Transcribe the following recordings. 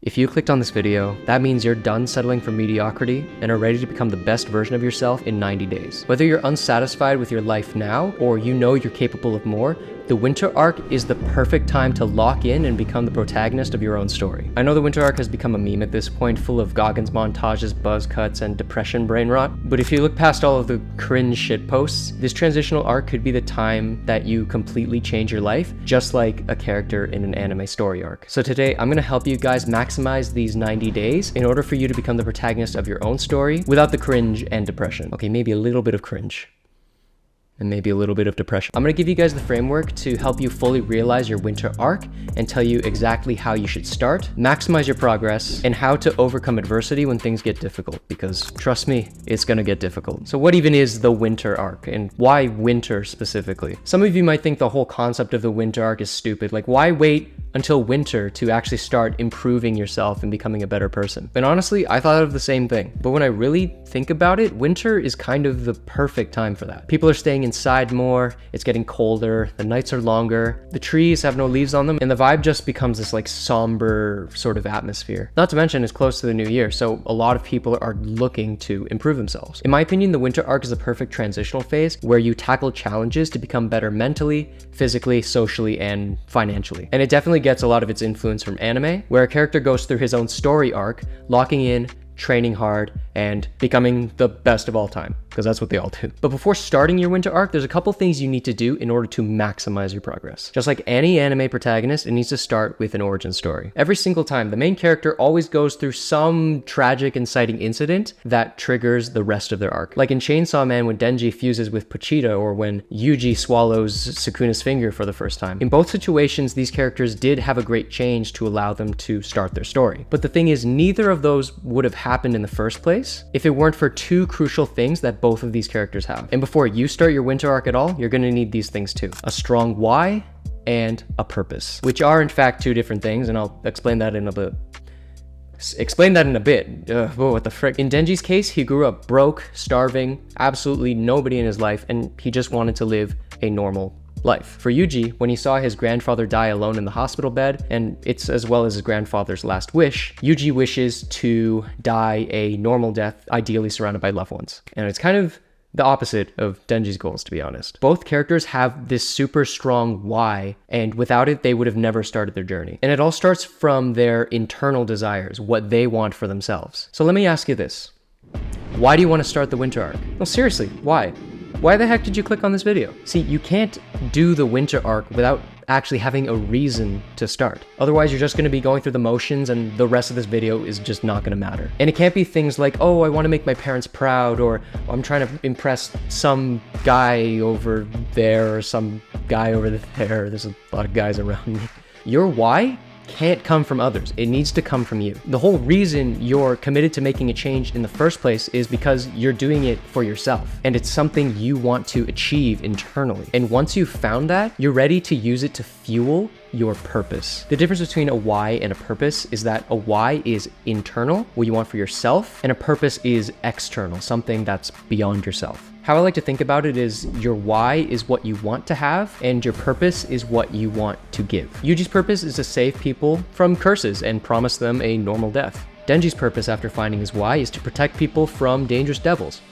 If you clicked on this video, that means you're done settling for mediocrity and are ready to become the best version of yourself in 90 days. Whether you're unsatisfied with your life now or you know you're capable of more, the winter arc is the perfect time to lock in and become the protagonist of your own story. I know the winter arc has become a meme at this point, full of Goggins montages, buzz cuts, and depression brain rot, but if you look past all of the cringe shit posts, this transitional arc could be the time that you completely change your life, just like a character in an anime story arc. So today, I'm gonna help you guys maximize these 90 days in order for you to become the protagonist of your own story without the cringe and depression. Okay, maybe a little bit of cringe. And maybe a little bit of depression. I'm gonna give you guys the framework to help you fully realize your winter arc and tell you exactly how you should start, maximize your progress, and how to overcome adversity when things get difficult, because trust me, it's gonna get difficult. So what even is the winter arc, and why winter specifically? Some of you might think the whole concept of the winter arc is stupid. Like, why wait until winter to actually start improving yourself and becoming a better person? And honestly, I thought of the same thing. But when I really think about it, winter is kind of the perfect time for that. People are staying inside more, it's getting colder, the nights are longer, the trees have no leaves on them, and the vibe just becomes this like somber sort of atmosphere. Not to mention it's close to the new year, so a lot of people are looking to improve themselves. In my opinion, the winter arc is a perfect transitional phase where you tackle challenges to become better mentally, physically, socially, and financially. And it definitely gets a lot of its influence from anime, where a character goes through his own story arc, locking in, training hard, and becoming the best of all time, because that's what they all do. But before starting your winter arc, there's a couple things you need to do in order to maximize your progress. Just like any anime protagonist, it needs to start with an origin story. Every single time, the main character always goes through some tragic, inciting incident that triggers the rest of their arc. Like in Chainsaw Man, when Denji fuses with Pochita, or when Yuji swallows Sukuna's finger for the first time. In both situations, these characters did have a great change to allow them to start their story. But the thing is, neither of those would have happened in the first place if it weren't for two crucial things that both of these characters have. And before you start your winter arc at all, you're gonna need these things too: a strong why and a purpose, which are in fact two different things, and I'll explain that in a bit. Whoa, what the frick? In Denji's case, he grew up broke, starving, absolutely nobody in his life, and he just wanted to live a normal life. For Yuji, when he saw his grandfather die alone in the hospital bed, and it's as well as his grandfather's last wish, Yuji wishes to die a normal death, ideally surrounded by loved ones. And it's kind of the opposite of Denji's goals, to be honest. Both characters have this super strong why, and without it, they would have never started their journey. And it all starts from their internal desires, what they want for themselves. So let me ask you this. Why do you want to start the winter arc? No, seriously, why? Why the heck did you click on this video? See, you can't do the winter arc without actually having a reason to start. Otherwise, you're just going to be going through the motions and the rest of this video is just not going to matter. And it can't be things like, oh, I want to make my parents proud, or I'm trying to impress some guy over there or some guy over there. There's a lot of guys around me. Your why can't come from others. It needs to come from you. The whole reason you're committed to making a change in the first place is because you're doing it for yourself, and it's something you want to achieve internally. And once you've found that, you're ready to use it to fuel your purpose. The difference between a why and a purpose is that a why is internal, what you want for yourself, and a purpose is external, something that's beyond yourself. How I like to think about it is your why is what you want to have, and your purpose is what you want to give. Yuji's purpose is to save people from curses and promise them a normal death. Denji's purpose after finding his why is to protect people from dangerous devils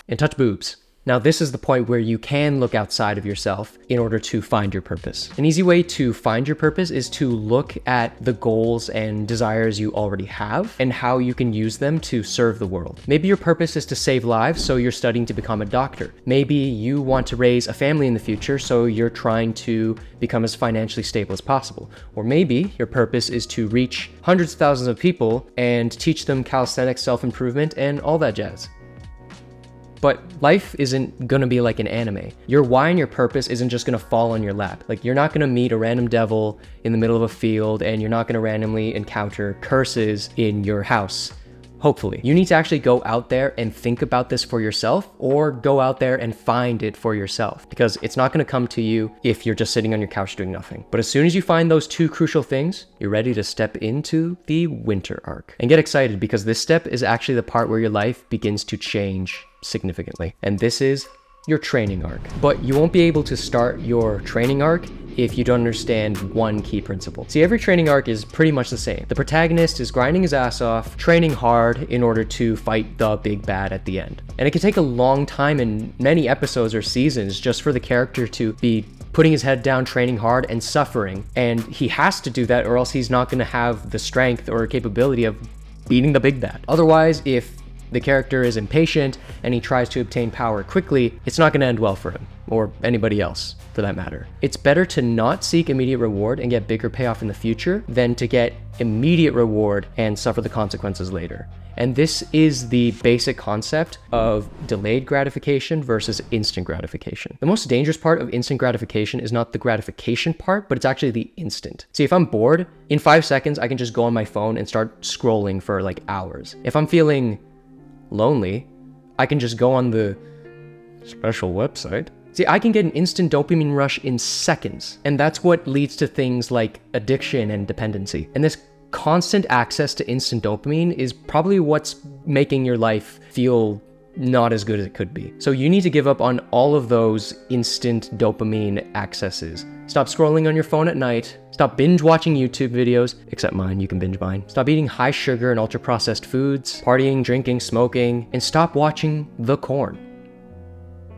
and touch boobs. Now, this is the point where you can look outside of yourself in order to find your purpose. An easy way to find your purpose is to look at the goals and desires you already have and how you can use them to serve the world. Maybe your purpose is to save lives, so you're studying to become a doctor. Maybe you want to raise a family in the future, so you're trying to become as financially stable as possible. Or maybe your purpose is to reach hundreds of thousands of people and teach them calisthenics, self-improvement, and all that jazz. But life isn't gonna be like an anime. Your why and your purpose isn't just gonna fall on your lap. Like, you're not gonna meet a random devil in the middle of a field, and you're not gonna randomly encounter curses in your house. Hopefully. You need to actually go out there and think about this for yourself, or go out there and find it for yourself, because it's not gonna come to you if you're just sitting on your couch doing nothing. But as soon as you find those two crucial things, you're ready to step into the winter arc. And get excited, because this step is actually the part where your life begins to change significantly. And this is your training arc. But you won't be able to start your training arc if you don't understand one key principle. See, every training arc is pretty much the same. The protagonist is grinding his ass off, training hard in order to fight the big bad at the end. And it can take a long time in many episodes or seasons just for the character to be putting his head down, training hard, and suffering. And he has to do that or else he's not gonna have the strength or capability of beating the big bad. Otherwise, if the character is impatient and he tries to obtain power quickly, it's not gonna end well for him, or anybody else for that matter. It's better to not seek immediate reward and get bigger payoff in the future than to get immediate reward and suffer the consequences later. And this is the basic concept of delayed gratification versus instant gratification. The most dangerous part of instant gratification is not the gratification part, but it's actually the instant. See, if I'm bored, in 5 seconds, I can just go on my phone and start scrolling for like hours. If I'm feeling lonely, I can just go on the special website. See, I can get an instant dopamine rush in seconds, and that's what leads to things like addiction and dependency. And this constant access to instant dopamine is probably what's making your life feel not as good as it could be. So you need to give up on all of those instant dopamine accesses. Stop scrolling on your phone at night. Stop binge watching YouTube videos, except mine, you can binge mine. Stop eating high sugar and ultra processed foods, partying, drinking, smoking, and stop watching The Corn.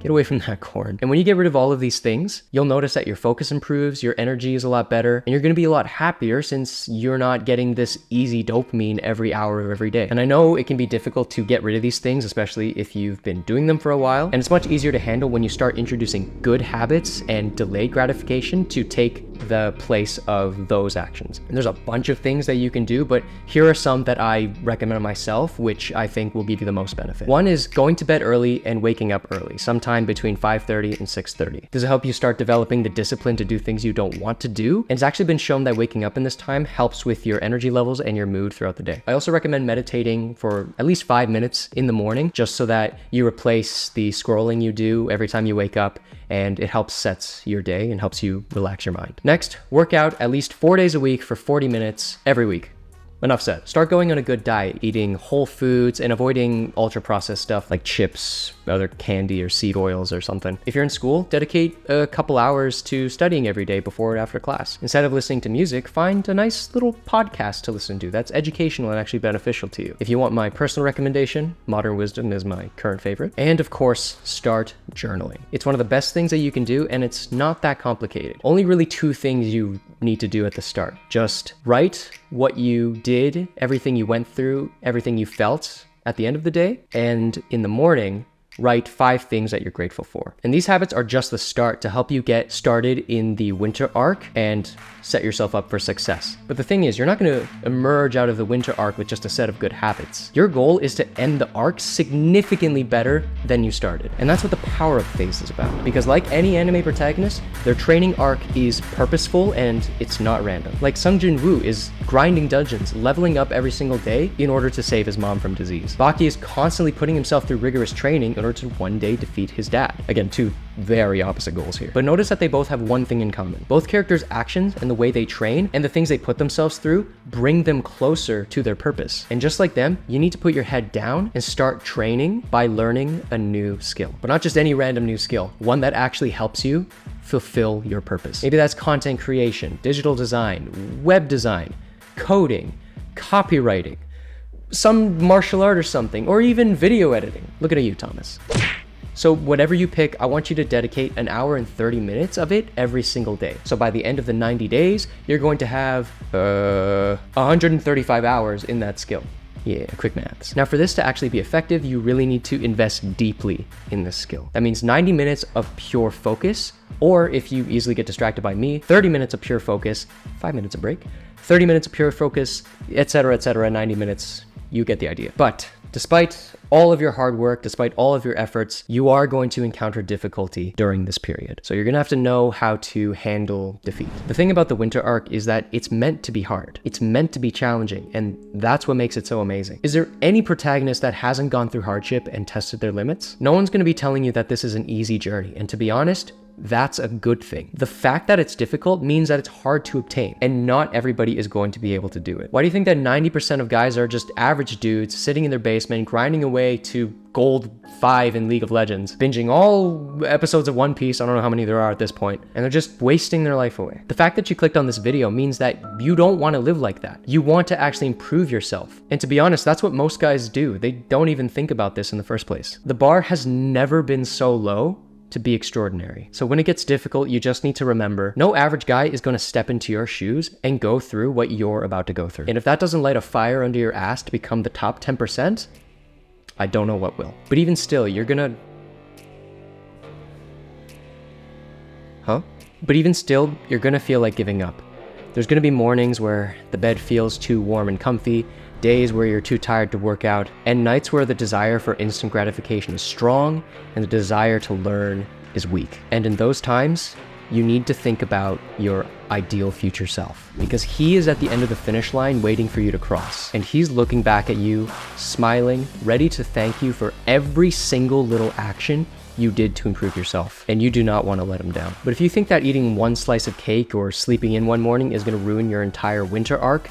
Get away from that corn. And when you get rid of all of these things, you'll notice that your focus improves, your energy is a lot better, and you're gonna be a lot happier since you're not getting this easy dopamine every hour of every day. And I know it can be difficult to get rid of these things, especially if you've been doing them for a while, and it's much easier to handle when you start introducing good habits and delayed gratification to take the place of those actions. And there's a bunch of things that you can do, but here are some that I recommend myself, which I think will give you the most benefit. One is going to bed early and waking up early, sometime between 5:30 and 6:30. This will help you start developing the discipline to do things you don't want to do. And it's actually been shown that waking up in this time helps with your energy levels and your mood throughout the day. I also recommend meditating for at least 5 minutes in the morning, just so that you replace the scrolling you do every time you wake up, and it helps sets your day and helps you relax your mind. Next, work out at least 4 days a week for 40 minutes every week. Enough said. Start going on a good diet, eating whole foods and avoiding ultra processed stuff like chips, other candy or seed oils or something. If you're in school, dedicate a couple hours to studying every day before and after class. Instead of listening to music, find a nice little podcast to listen to that's educational and actually beneficial to you. If you want my personal recommendation, Modern Wisdom is my current favorite. And of course, start journaling. It's one of the best things that you can do, and it's not that complicated. Only really 2 things you need to do at the start. Just write what you did, everything you went through, everything you felt at the end of the day, and in the morning, write 5 things that you're grateful for. And these habits are just the start to help you get started in the winter arc and set yourself up for success. But the thing is, you're not going to emerge out of the winter arc with just a set of good habits. Your goal is to end the arc significantly better than you started. And that's what the power-up phase is about. Because like any anime protagonist, their training arc is purposeful and it's not random. Like Sung Jin Woo is grinding dungeons, leveling up every single day in order to save his mom from disease. Baki is constantly putting himself through rigorous training in order to one day defeat his dad. Again, 2 very opposite goals here. But notice that they both have one thing in common. Both characters' actions and the way they train and the things they put themselves through bring them closer to their purpose. And just like them, you need to put your head down and start training by learning a new skill. But not just any random new skill, one that actually helps you fulfill your purpose. Maybe that's content creation, digital design, web design, coding, copywriting, some martial art or something, or even video editing. Look at you, Thomas. So whatever you pick, I want you to dedicate 1 hour and 30 minutes of it every single day. So by the end of the 90 days, you're going to have 135 hours in that skill. Yeah, quick maths. Now for this to actually be effective, you really need to invest deeply in this skill. That means 90 minutes of pure focus, or if you easily get distracted by me, 30 minutes of pure focus, 5 minutes of break, 30 minutes of pure focus, etc., 90 minutes, you get the idea. But despite all of your hard work, despite all of your efforts, you are going to encounter difficulty during this period. So you're gonna have to know how to handle defeat. The thing about the winter arc is that it's meant to be hard. It's meant to be challenging, and that's what makes it so amazing. Is there any protagonist that hasn't gone through hardship and tested their limits? No one's gonna be telling you that this is an easy journey, and to be honest, That's a good thing. The fact that it's difficult means that it's hard to obtain, and not everybody is going to be able to do it. Why do you think that 90% of guys are just average dudes sitting in their basement, grinding away to gold 5 in League of Legends, binging all episodes of One Piece, I don't know how many there are at this point, and they're just wasting their life away? The fact that you clicked on this video means that you don't want to live like that. You want to actually improve yourself. And to be honest, that's what most guys do. They don't even think about this in the first place. The bar has never been so low to be extraordinary. So when it gets difficult, you just need to remember, no average guy is going to step into your shoes and go through what you're about to go through. And if that doesn't light a fire under your ass to become the top 10%, I don't know what will. But even still, you're gonna... But even still, you're gonna feel like giving up. There's gonna be mornings where the bed feels too warm and comfy, days where you're too tired to work out, and nights where the desire for instant gratification is strong and the desire to learn is weak. And in those times, you need to think about your ideal future self, because he is at the end of the finish line waiting for you to cross, and he's looking back at you, smiling, ready to thank you for every single little action you did to improve yourself, and you do not want to let him down. But if you think that eating one slice of cake or sleeping in one morning is going to ruin your entire winter arc,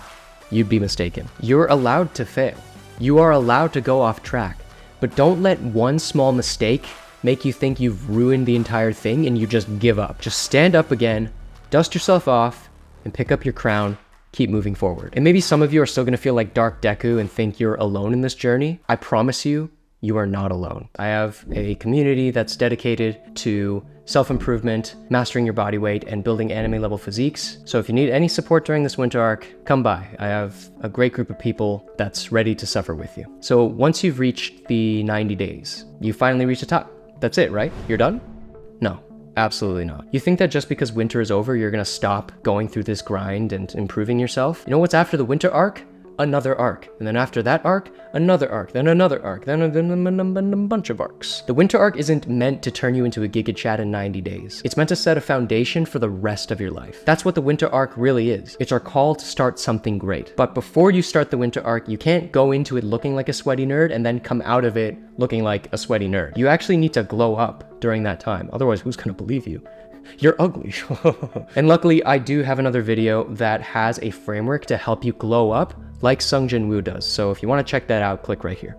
you'd be mistaken. You're allowed to fail. You are allowed to go off track, but don't let one small mistake make you think you've ruined the entire thing and you just give up. Just stand up again, dust yourself off, and pick up your crown. Keep moving forward. And maybe some of you are still going to feel like Dark Deku and think you're alone in this journey. I promise you, you are not alone. I have a community that's dedicated to self-improvement, mastering your body weight, and building anime level physiques. So if you need any support during this winter arc, come by. I have a great group of people that's ready to suffer with you. So once you've reached the 90 days, you finally reach the top. That's it, right? You're done? No. Absolutely not. You think that just because winter is over, you're gonna stop going through this grind and improving yourself? You know what's after the winter arc? Another arc. And then after that arc, another arc, then another arc, then a bunch of arcs. The winter arc isn't meant to turn you into a Giga Chad in 90 days. It's meant to set a foundation for the rest of your life. That's what the winter arc really is. It's our call to start something great. But before you start the winter arc, you can't go into it looking like a sweaty nerd and then come out of it looking like a sweaty nerd. You actually need to glow up during that time. Otherwise, who's gonna believe you? You're ugly. And luckily, I do have another video that has a framework to help you glow up like Sung Jin Woo does. So if you want to check that out, click right here.